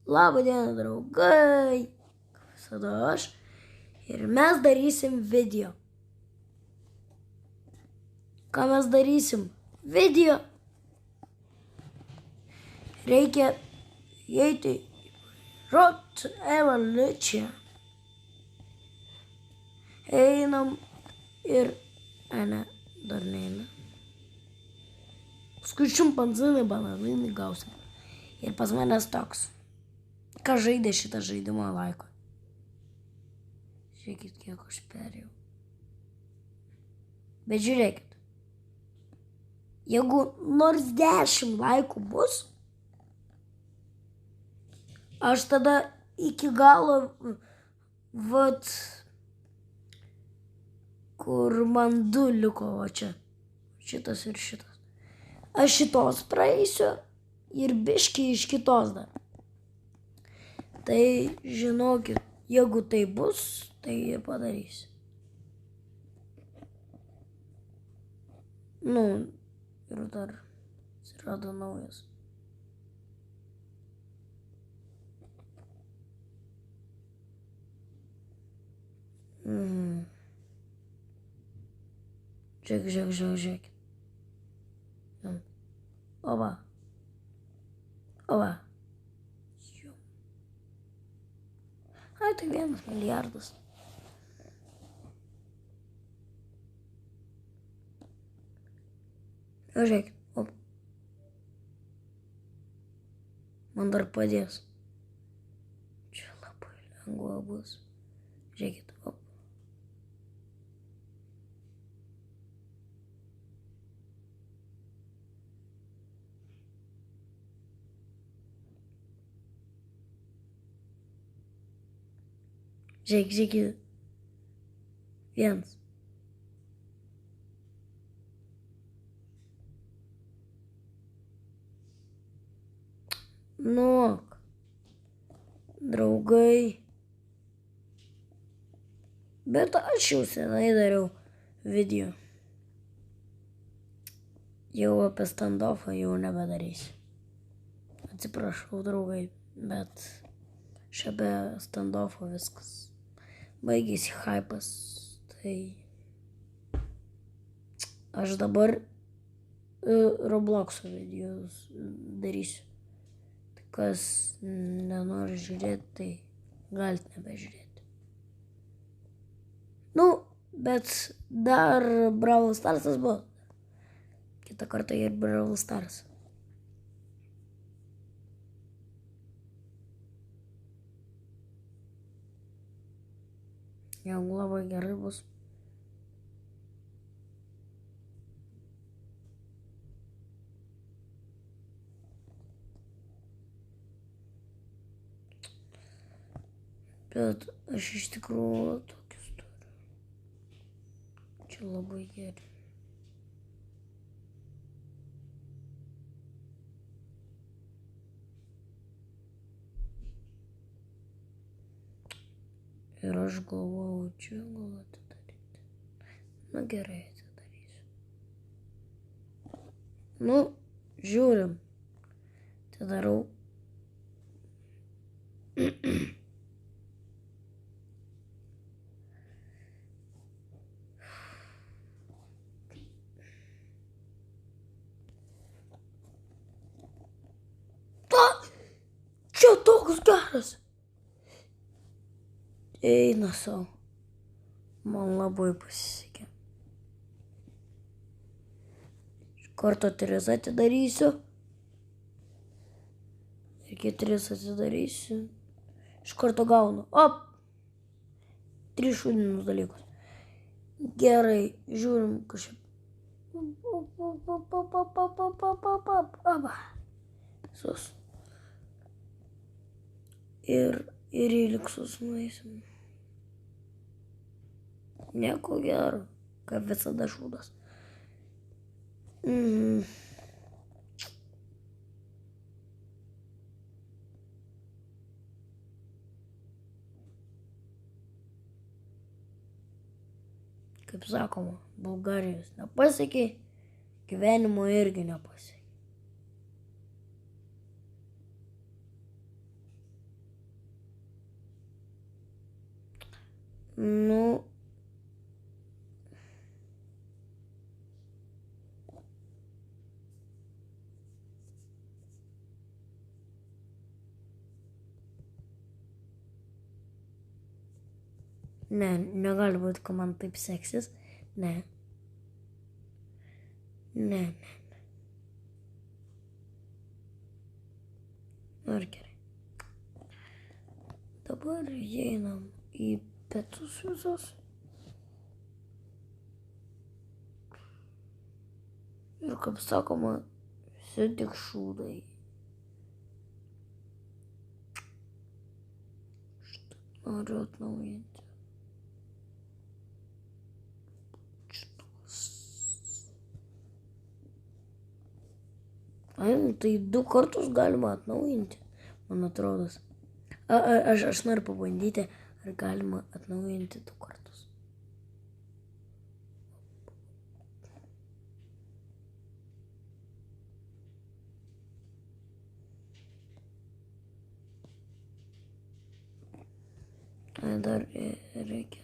Labą dieną, draugai. Visada aš. Ir mes darysim video. Ką mes darysim? Video. Reikia įeiti Rot Evolution. Einam ir... ne, dar neina. Paskui šimpanzinai, bananai gausim. Ir pas manęs toks. Kas žaidė šitą žaidimą laiko? Žiūrėkit, kiek aš perėjau. Bet žiūrėkit. Jeigu nors 10 laikų bus, aš tada iki galo, vat, kur man 2 liko, va čia. Šitas ir šitas. Aš šitos praeisiu ir biškį iš kitos dar. Tai žinokit, jeigu tai bus, tai ir padarysiu. Nu, ir dar atsirado naujas. Žiūrėk. Oba. Ai, tai 1 milijardas. Žiūrėk. Man dar padės. Čia labai lengva bus. Žiūrėkit. Žiūrėkit. 1. Nuok. Draugai. Bet aš jau senai dariau video. Jau apie standoffą jau nebedarysiu. Atsiprašau, draugai, bet šiaip standoffo viskas. Baigėsi hypas, tai aš dabar Robloxo videos darysiu. Tai kas nenori žiūrėti, tai galite nebežiūrėti. Nu, bet dar Brawl Starsas buvo. Kitą kartą ir Brawl Stars. Jeigu labai gerai bus. Bet aš iš tikrųjų tokius turiu. Čia labai geri. Ir aš galvojau, čia gal atidaryti. Na gerai, atidarysiu. Nu, žiūrim. Atidarau. Čia toks geras. Eina savo. Man labai pasisekė. Iš karto 3 atidarysiu. Ir 3 atidarysiu. Iš karto gaunu. Op! 3 šūdinius dalykus. Gerai, žiūrim kažkaip. Sus. Ir į liksus nueisim. Nieko gero, kaip visada šūdas. Kaip sakoma, Bulgarijos nepasiekė, gyvenimo irgi nepasiekė. Nu, ne, negali būti, kad man taip seksis. Ne. Ne. Ar gerai. Dabar einam į pietus visus. Ir kaip sakoma, visi tik šūdai. Šitą noriu atnaujinti. Šitos. Ai, nu tai 2 kartus galima atnaujinti, man atrodo. Aš noriu pabandyti, ar galima atnaujinti 2 kartus. Dar reikia.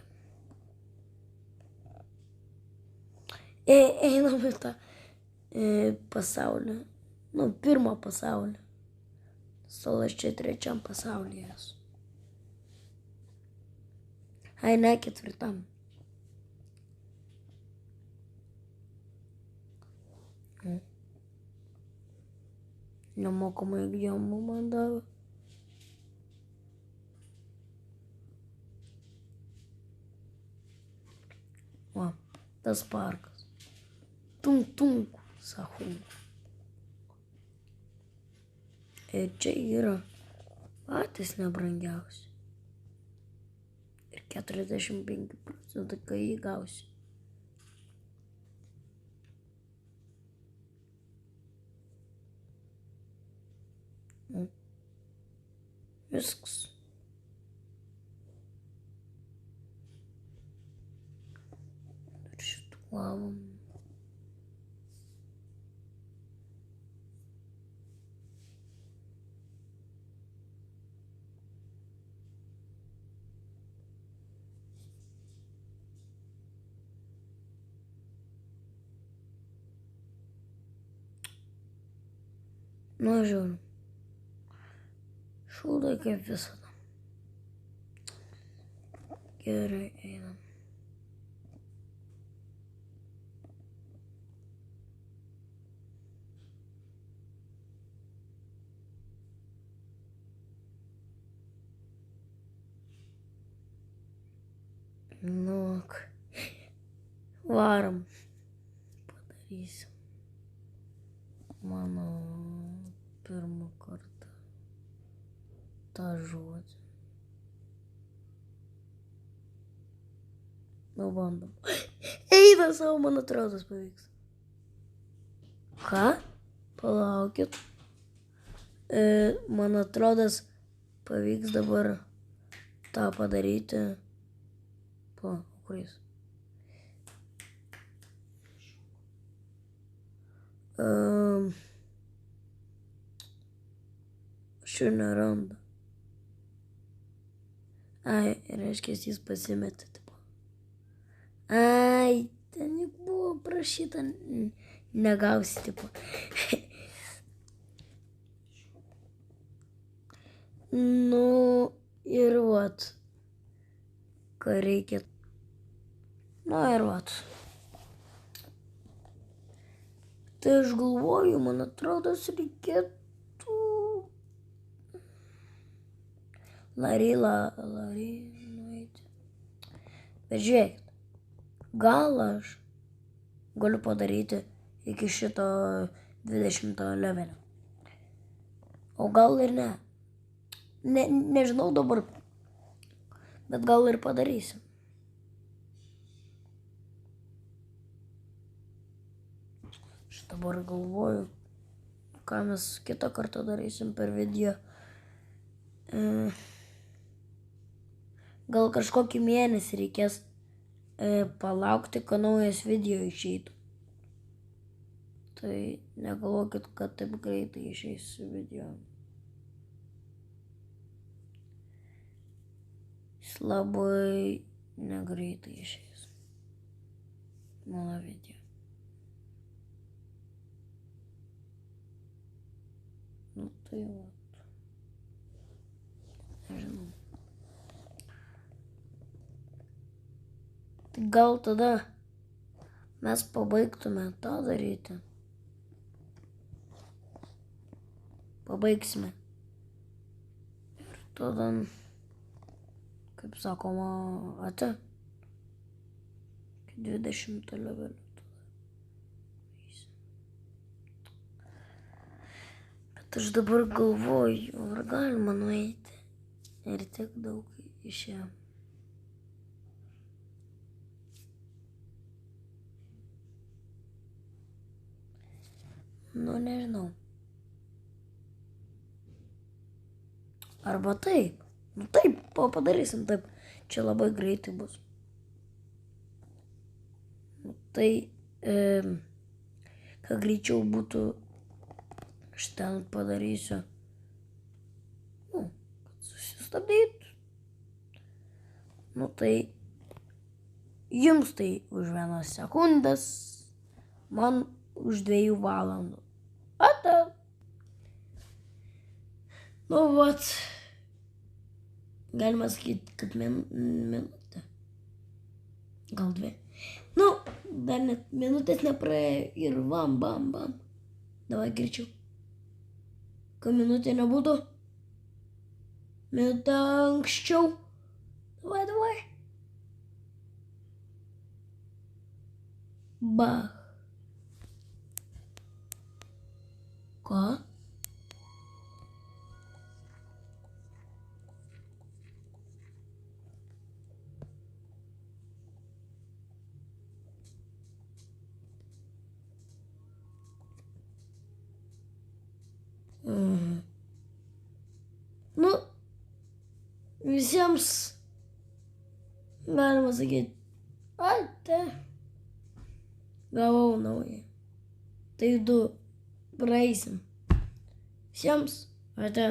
Einam į tą pasaulį. Nu, 1 pasaulį. Salas čia 3 pasaulyje esu. Ai, ne, 4. Nemokamai gijomų man davė. O, tas parkas. Tunk, sakau. Ir čia yra patys nebrangiausi. Ir 45% kai gausi. Viskas. Ir šituom. Nu, žiūriu. Šūdai kaip visada. Gerai, einam. Nu, varom. Padarysim. Mano 1 kartą tą žodį. Nu, bandom. Eina savo, man atrodo, pavyks. Ką? Palaukit. Man atrodo, pavyks dabar tą padaryti. Kur jis? Aš jų nerandu. Ai, reiškia, jis pasimetė. Ai, ten juk buvo prašyta, negausi, tipo. Nu, ir vat, ką reikia. Na ir vat. Tai aš galvoju, man atrodo, reikėtų Lary nueiti. Bet žiūrėkit, gal aš galiu padaryti iki šito 20 levelio. O gal ir ne. Nežinau dabar, bet gal ir padarysim. Aš dabar galvoju, ką mes kitą kartą darysim per video. Gal kažkokį mėnesį reikės palaukti, kad naujas video išeitų. Tai negalvokit, kad taip greitai išeis video. Jis labai negreitai išeis mano video. Nu tai va. Nežinau. Tai gal tada mes pabaigtume tą daryti. Pabaigsime. Ir tada, kaip sakoma, ate. 20 levelių. Bet aš dabar galvoju, ar galima nueiti. Ir tiek daug išėjo. Nu, nežinau. Arba taip. Nu taip, padarysim taip. Čia labai greitai bus. Nu, tai, ką greičiau būtų, aš ten padarysiu. Nu, kad susistabdytų. Nu, tai, jums tai už 1 sekundės, man už 2 valandų. Ata. Nu, vat. Galima sakyti, kad minutė. Gal 2. Nu, dar net minutės nepraėjo ir bam. Davai greičiau. Kad minutė nebūtų. Minutę anksčiau. Davai. Bach. Ką? Nu, visiems galima sakyti, ate, gavau naują. Tai 2 praeisim. Visiems, ate.